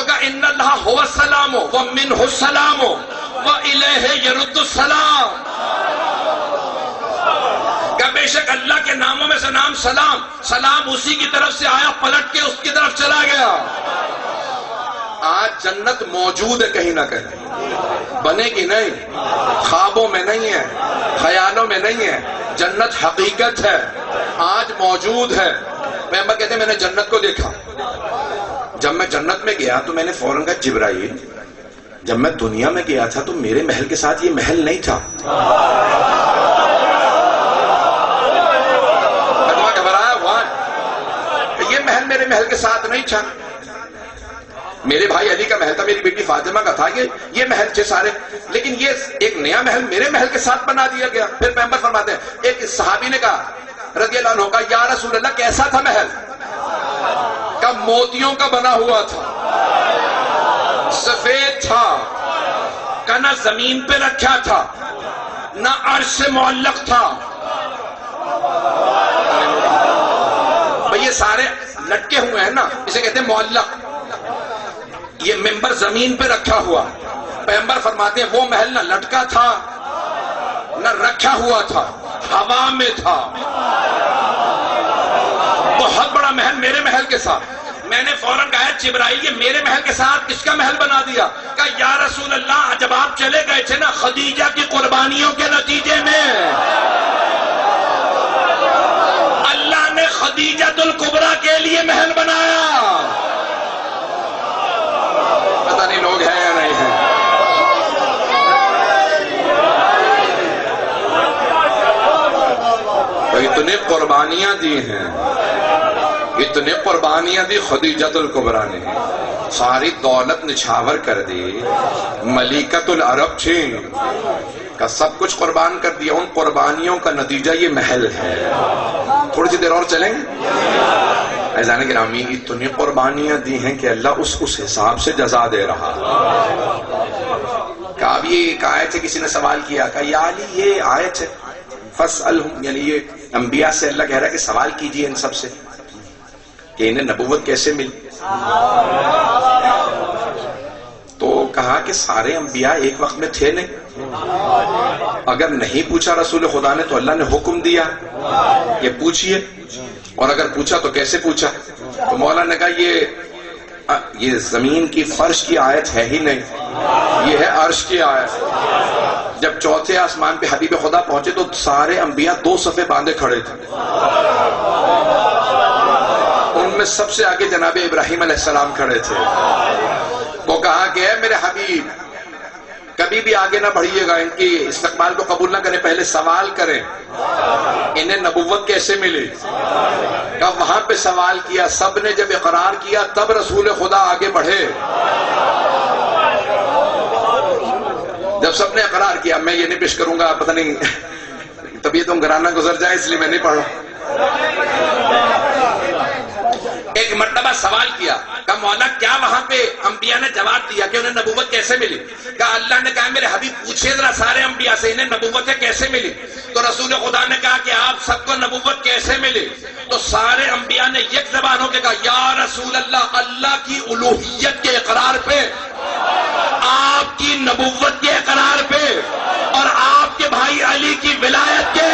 تو کہا ان اللہ هو السلام ومنہ السلام والیہ یرد السلام، کہ بے شک اللہ کے ناموں میں سے نام سلام، سلام اسی کی طرف سے آیا، پلٹ کے اس کی طرف چلا گیا۔ آج جنت موجود ہے کہیں نہ کہیں، بنے گی نہیں، خوابوں میں نہیں ہے، خیالوں میں نہیں ہے، جنت حقیقت ہے، آج موجود ہے۔ پیغمبر کہتے ہیں میں نے جنت کو دیکھا، جب میں جنت میں گیا تو میں نے فوراً کہا جبرائیل جب میں دنیا میں گیا تھا تو میرے محل کے ساتھ یہ محل نہیں تھا۔ یہ محل میرے محل کے ساتھ نہیں تھا، میرے بھائی علی کا محل تھا، میری بیٹی فاطمہ کا تھا، یہ محل تھے سارے، لیکن یہ ایک نیا محل میرے محل کے ساتھ بنا دیا گیا۔ پھر پیغمبر فرماتے ہیں ایک صحابی نے کہا رضی اللہ عنہ کا یا رسول اللہ کیسا تھا محل؟ کہ موتیوں کا بنا ہوا تھا، سفید تھا، کہ نہ زمین پہ رکھا تھا نہ عرش سے معلق تھا، یہ سارے لٹکے ہوئے ہیں نا، اسے کہتے ہیں معلق۔ یہ ممبر زمین پہ رکھا ہوا، پیغمبر فرماتے ہیں وہ محل نہ لٹکا تھا نہ رکھا ہوا تھا، ہوا میں تھا، بہت بڑا محل میرے محل کے ساتھ۔ میں نے فوراً کہا جبرائیل یہ میرے محل کے ساتھ کس کا محل بنا دیا؟ کہا یا رسول اللہ جب آپ چلے گئے تھے نا خدیجہ کی قربانیوں کے نتیجے میں اللہ نے خدیجۃ الکبریٰ کے لیے محل بنایا۔ پتہ نہیں لوگ ہیں یا نہیں ہیں۔ اتنے قربانیاں دی ہیں، اتنے قربانیاں دی خدیجۃ الکبریٰ نے، ساری دولت نچھاور کر دی، ملکۃ العرب تھیں، کا سب کچھ قربان کر دیا، ان قربانیوں کا نتیجہ یہ محل ہے۔ تھوڑی سی دیر اور چلیں گے؟ عزیزان گرامی اتنی قربانیاں دی ہیں کہ اللہ اس حساب سے جزا دے رہا۔ کہ اب یہ ایک آیت ہے، کسی نے سوال کیا کہ یا علی یہ آیت ہے فَاسْأَلْهُمْ، یعنی یہ انبیاء سے اللہ کہہ رہا ہے کہ سوال کیجئے ان سب سے کہ انہیں نبوت کیسے ملی۔ تو کہا کہ سارے انبیاء ایک وقت میں تھے نہیں، اگر نہیں پوچھا رسول خدا نے تو اللہ نے حکم دیا یہ پوچھئے، اور اگر پوچھا تو کیسے پوچھا؟ تو مولا نے کہا یہ زمین کی فرش کی آیت ہے ہی نہیں، یہ ہے عرش کی آیت۔ جب چوتھے آسمان پہ حبیب خدا پہنچے تو سارے انبیاء دو صفے باندھے کھڑے تھے، ان میں سب سے آگے جناب ابراہیم علیہ السلام کھڑے تھے۔ وہ کہا کہ اے میرے حبیب کبھی بھی آگے نہ بڑھیے گا، ان کی استقبال کو قبول نہ کریں، پہلے سوال کریں انہیں نبوت کیسے ملی۔ کب وہاں پہ سوال کیا، سب نے جب اقرار کیا تب رسول خدا آگے بڑھے۔ جب سب نے اقرار کیا، میں یہ نہیں پیش کروں گا، پتہ نہیں طبیعتوں گرانہ گزر جائے اس لیے میں نہیں پڑھ رہا۔ ایک مرتبہ سوال کیا کہ مولا کیا وہاں پہ انبیاء نے جواب دیا کہ انہیں نبوت کیسے ملی؟ کہا اللہ نے کہا میرے حبیب پوچھے ذرا سارے انبیاء سے انہیں نبوتیں کیسے ملی؟ تو رسول خدا نے کہا کہ آپ سب کو نبوت کیسے ملی؟ تو سارے انبیاء نے یک زبان ہو کے کہا یا رسول اللہ اللہ کی الوہیت کے اقرار پہ، آپ کی نبوت کے اقرار پہ، اور آپ کے بھائی علی کی ولایت کے۔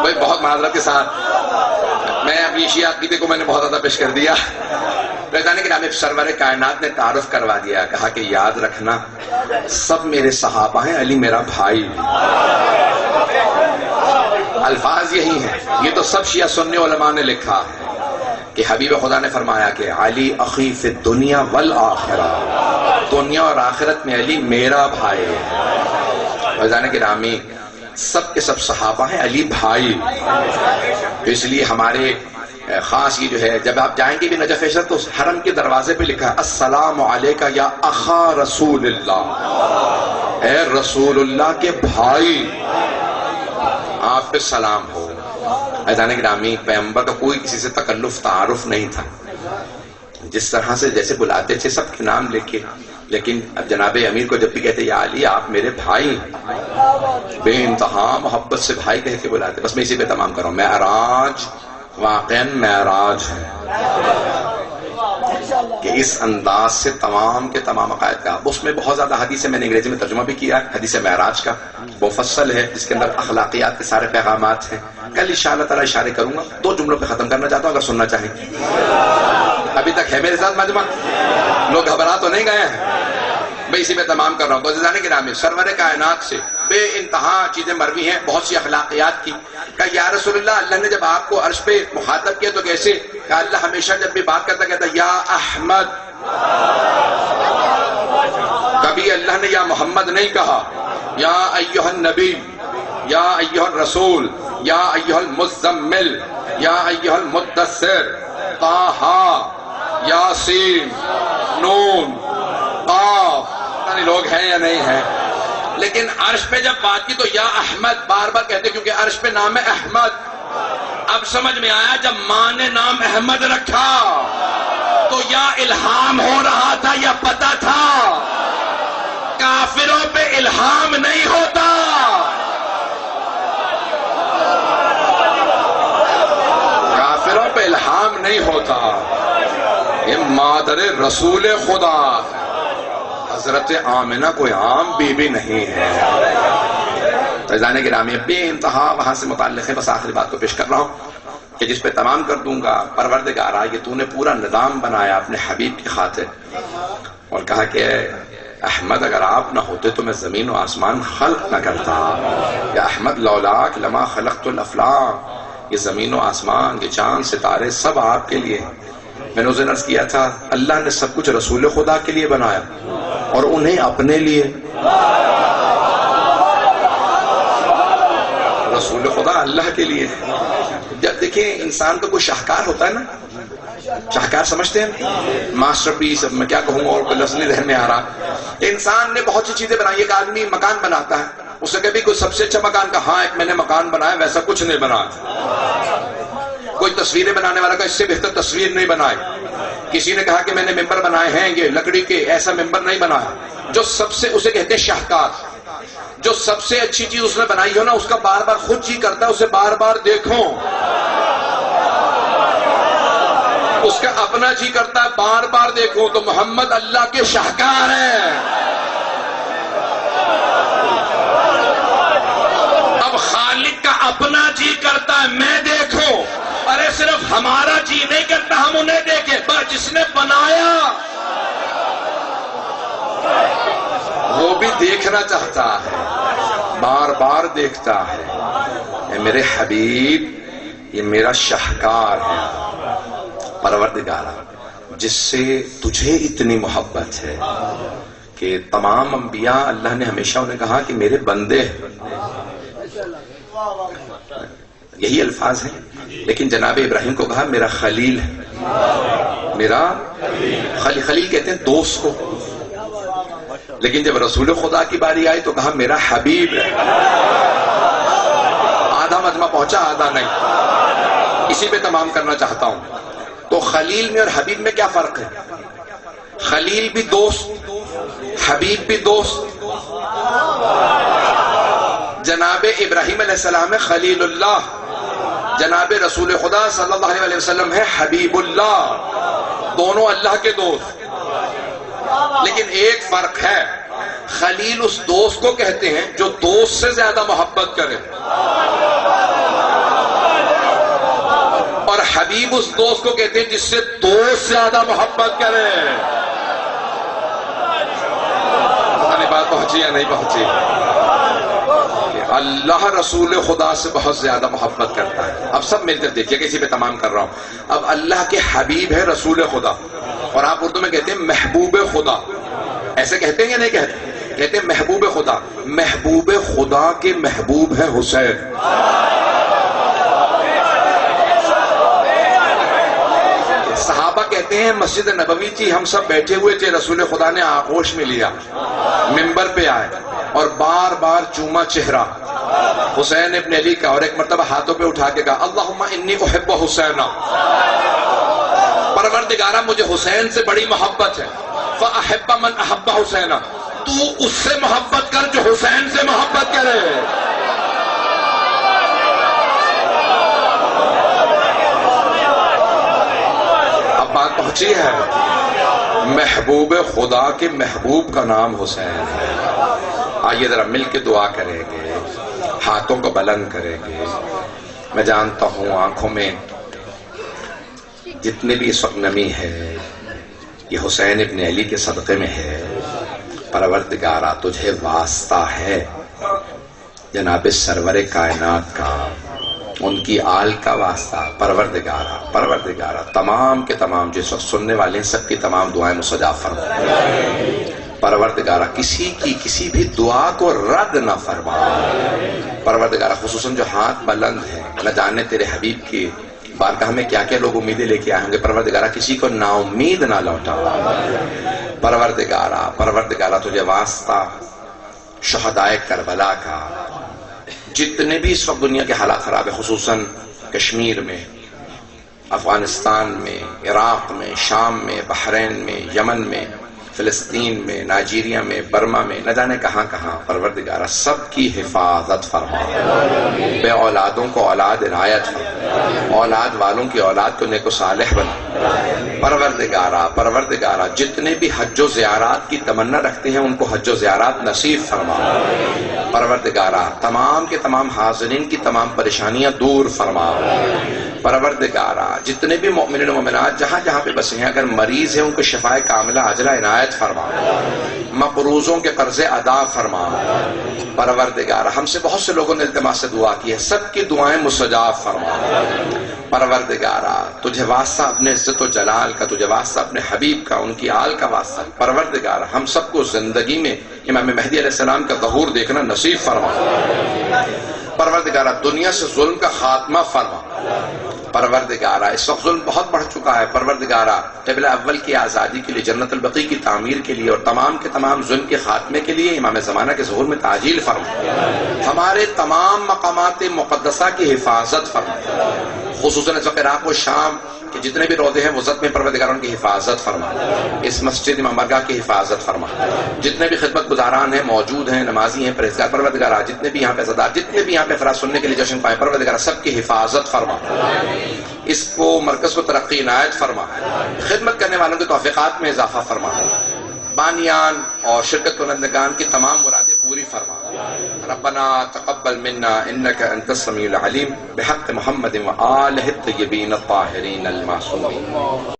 بھائی بہت معذرت کے ساتھ میں ابھی شیعہ عقیدے کو میں نے بہت زیادہ پیش کر دیا۔ رضانے کے نام سرور کائنات نے تعارف کروا دیا، کہا کہ یاد رکھنا سب میرے صحابہ ہیں، علی میرا بھائی۔ الفاظ یہی ہیں، یہ تو سب شیعہ سنی علماء نے لکھا ہے کہ حبیب خدا نے فرمایا کہ علی اخی فی الدنیا والآخرہ، دنیا اور آخرت میں علی میرا بھائی ہے۔ رضانے کے نامی سب کے سب صحابہ ہیں، علی بھائی۔ تو اس لیے ہمارے خاص یہ جو ہے جب آپ جائیں گے بھی نجف عشرت تو حرم کے دروازے پہ لکھا ہے السلام علیکہ یا اخا رسول اللہ، اے رسول اللہ کے بھائی آپ پہ سلام ہو۔ عزیزان گرامی، پیغمبر کا کوئی کسی سے تکلف تعارف نہیں تھا، جس طرح سے جیسے بلاتے تھے سب کے نام لے کے، لیکن اب جناب امیر کو جب بھی کہتے یا علی آپ میرے بھائی، بے انتہا محبت سے بھائی کہہ کے بلاتے۔ بس میں اسی پہ تمام کر رہا ہوں۔ معراج واقعاً معراج ہے کہ اس انداز سے تمام کے تمام عقائد کا، اس میں بہت زیادہ حدیث ہے، میں نے انگریزی میں ترجمہ بھی کیا ہے حدیث معراج کا، مفصل ہے، جس کے اندر اخلاقیات کے سارے پیغامات ہیں۔ کل انشاءاللہ تعالی اشارے کروں گا، 2 جملوں پہ ختم کرنا چاہتا ہوں اگر سننا چاہیں۔ ابھی تک ہے میرے ساتھ مجمع؟ لوگ گھبرا تو نہیں گئے ہیں؟ میں اسی میں تمام کر رہا ہوں۔ عزیزان گرامی، سرور کائنات سے بے انتہا چیزیں مروی ہیں، بہت سی اخلاقیات کی۔ کہا یا رسول اللہ، اللہ نے جب آپ کو عرش پہ مخاطب کیا تو کیسے؟ کہا اللہ ہمیشہ جب بھی بات کرتا کہتا یا احمد، کبھی اللہ نے یا محمد نہیں کہا۔ یا ایھا النبی، یا ایھا الرسول، یا ایھا المزمل، یا ایھا المدثر، طٰہٰ، یاسین، نون، قاف، پتہ نہیں لوگ ہیں یا نہیں ہیں، لیکن عرش پہ جب بات کی تو یا احمد بار بار کہتے کیونکہ عرش پہ نام ہے احمد۔ اب سمجھ میں آیا جب ماں نے نام احمد رکھا تو یا الہام ہو رہا تھا یا پتہ تھا؟ کافروں پہ الہام نہیں ہوتا، کافروں پہ الہام نہیں ہوتا، یہ مادر رسول خدا حضرت آمنہ کوئی عام بی بی نہیں ہے۔ عزیزان گرامی، بے انتہا وہاں سے متعلق ہے، بس آخری بات کو پیش کر رہا ہوں کہ جس پہ تمام کر دوں گا۔ پروردگارا، یہ تو نے پورا نظام بنایا اپنے حبیب کی خاطر، اور کہا کہ احمد اگر آپ نہ ہوتے تو میں زمین و آسمان خلق نہ کرتا، یا احمد لولاک لما خلقت الافلاک، یہ زمین و آسمان، یہ چاند ستارے سب آپ کے لیے۔ میں نے اسے عرض کیا تھا اللہ نے سب کچھ رسول خدا کے لیے بنایا اور انہیں اپنے لیے۔ رسول خدا اللہ کے لیے۔ جب دیکھیں انسان کا کوئی شاہکار ہوتا ہے نا، شاہکار سمجھتے ہیں، ماسٹر پیس، اب میں کیا کہوں اور کوئی لفظ نہیں ذہن میں آ رہا۔ انسان نے بہت سی چیزیں بنائی، ایک آدمی مکان بناتا ہے، اس نے کبھی کوئی سب سے اچھا مکان کہا ہاں ایک میں نے مکان بنایا، ویسا کچھ نہیں بنا۔ کوئی تصویریں بنانے والا کا اس سے بہتر تصویر نہیں بنائی۔ کسی نے کہا کہ میں نے ممبر بنائے ہیں یہ لکڑی کے، ایسا ممبر نہیں بنایا۔ جو سب سے، اسے کہتے ہیں شاہکار، جو سب سے اچھی چیز اس نے بنائی ہو نا، اس کا بار بار خود جی کرتا ہے اسے بار بار دیکھو، اس کا اپنا جی کرتا ہے بار بار دیکھو۔ تو محمد اللہ کے شاہکار ہیں۔ اب خالق کا اپنا جی کرتا ہے میں دیکھوں، ارے صرف ہمارا جی نہیں کرتا ہم انہیں دیکھیں، پر جس نے بنایا وہ بھی دیکھنا چاہتا ہے، بار بار دیکھتا ہے۔ اے میرے حبیب، یہ میرا شاہکار ہے، پروردگارا جس سے تجھے اتنی محبت ہے کہ تمام انبیاء اللہ نے ہمیشہ انہیں کہا کہ میرے بندے ہیں، یہی الفاظ ہیں، لیکن جناب ابراہیم کو کہا میرا خلیل ہے، میرا خلیل کہتے ہیں دوست کو، لیکن جب رسول خدا کی باری آئی تو کہا میرا حبیب ہے۔ آدھا مجمع پہنچا آدھا نہیں، اسی پہ تمام کرنا چاہتا ہوں۔ تو خلیل میں اور حبیب میں کیا فرق ہے؟ خلیل بھی دوست، حبیب بھی دوست۔ جناب ابراہیم علیہ السلام ہے خلیل اللہ، جناب رسول خدا صلی اللہ علیہ وسلم ہے حبیب اللہ، دونوں اللہ کے دوست۔ لیکن ایک فرق ہے، خلیل اس دوست کو کہتے ہیں جو دوست سے زیادہ محبت کرے، اور حبیب اس دوست کو کہتے ہیں جس سے دوست زیادہ محبت کرے۔ پتہ نہیں بات پہنچی یا نہیں پہنچی؟ اللہ رسول خدا سے بہت زیادہ محبت کرتا ہے۔ اب سب مل کر دیکھیے کہ اسی پہ تمام کر رہا ہوں۔ اب اللہ کے حبیب ہے رسول خدا، اور آپ اردو میں کہتے ہیں محبوب خدا، ایسے کہتے ہیں یا نہیں کہتے؟ کہتے ہیں محبوب خدا۔ محبوب خدا کے محبوب ہے حسین۔ صحابہ کہتے ہیں مسجد نبوی تھی، ہم سب بیٹھے ہوئے تھے، رسول خدا نے آغوش میں لیا، منبر پہ آئے، اور بار بار چوما چہرہ حسین ابن علی کا، اور ایک مرتبہ ہاتھوں پہ اٹھا کے کہا اللہم انی احب حسینا، پروردگارہ مجھے حسین سے بڑی محبت ہے، فاحب من احب حسینا، تو اس سے محبت کر جو حسین سے محبت کرے۔ اب بات پہنچی ہے، محبوب خدا کے محبوب کا نام حسین ہے۔ آئیے ذرا مل کے دعا کریں گے، ہاتھوں کو بلند کریں گے۔ میں جانتا ہوں آنکھوں میں جتنے بھی اس وقت نمی ہے یہ حسین ابن علی کے صدقے میں ہے۔ پروردگارہ تجھے واسطہ ہے جناب سرور کائنات کا، ان کی آل کا واسطہ۔ پروردگارہ تمام کے تمام جس وقت سننے والے ہیں سب کی تمام دعائیں مستجاب فرما۔ پروردگارہ کسی کی کسی بھی دعا کو رد نہ فرما۔ پروردگارہ خصوصاً جو ہاتھ بلند ہیں، نہ جانے تیرے حبیب کی بارگاہ میں کیا کیا لوگ امیدیں لے کے آئے ہوں گے۔ پروردگارہ کسی کو نا امید نہ لوٹا۔ پروردگارہ تجھے واسطہ شہدائے کربلا کا، جتنے بھی اس وقت دنیا کے حالات خراب ہے، خصوصاً کشمیر میں، افغانستان میں، عراق میں، شام میں، بحرین میں، یمن میں، فلسطین میں، نائجیریا میں، برما میں، نہ جانے کہاں کہاں، پروردگارہ سب کی حفاظت فرما۔ بے اولادوں کو اولاد عنایت فرما، اولاد والوں کی اولاد کو نیک و صالح بنا۔ پروردگارہ جتنے بھی حج و زیارات کی تمنا رکھتے ہیں ان کو حج و زیارات نصیب فرما۔ پروردگارہ تمام کے تمام حاضرین کی تمام پریشانیاں دور فرما۔ پروردگارہ جتنے بھی مومنین و مومنات جہاں جہاں پہ بسے ہیں اگر مریض ہیں ان کو شفائے کاملہ عاجلہ عنایت فرما، مقروضوں کے قرضے ادا فرما۔ پروردگارہ ہم سے بہت سے لوگوں نے التماس سے دعا کی ہے، سب کی دعائیں مستجاب فرما۔ پروردگارہ تجھے واسطہ اپنے عزت و جلال کا، تجھے واسطہ اپنے حبیب کا، ان کی آل کا واسطہ، پروردگارہ ہم سب کو زندگی میں امام مہدی علیہ السلام کا ظہور دیکھنا نصیب فرما۔ پروردگارہ دنیا سے ظلم کا خاتمہ فرما۔ پروردگارہ اس وقت ظلم بہت بڑھ چکا ہے، پروردگارہ قبلہ اول کی آزادی کے لیے، جنت البقیع کی تعمیر کے لیے اور تمام کے تمام ظلم کے خاتمے کے لیے امام زمانہ کے ظہور میں تعجیل فرما۔ ہمارے تمام مقامات مقدسہ کی حفاظت فرما، خصوصاً اس وقت عراق و شام کہ جتنے بھی روضے ہیں وزت میں پروردگار ان کی حفاظت فرما، اس مسجد امام بارگاہ کی حفاظت فرما، جتنے بھی خدمت گزاران ہیں، موجود ہیں، نمازی ہیں، پرہیزگار، پروردگار جتنے بھی یہاں پہ عزادار، جتنے بھی یہاں پہ افراد سننے کے لیے جشن پائے، پروردگار سب کی حفاظت فرما، اس کو مرکز کو ترقی عنایت فرما، خدمت کرنے والوں کے توفیقات میں اضافہ فرما، بانیان اور شرکت کنندگان کی تمام مرادیں پوری فرما۔ ربنا تقبل منا انك انت السميع العليم بحق محمد وآلہ الطیبین الطاہرین المعصومین۔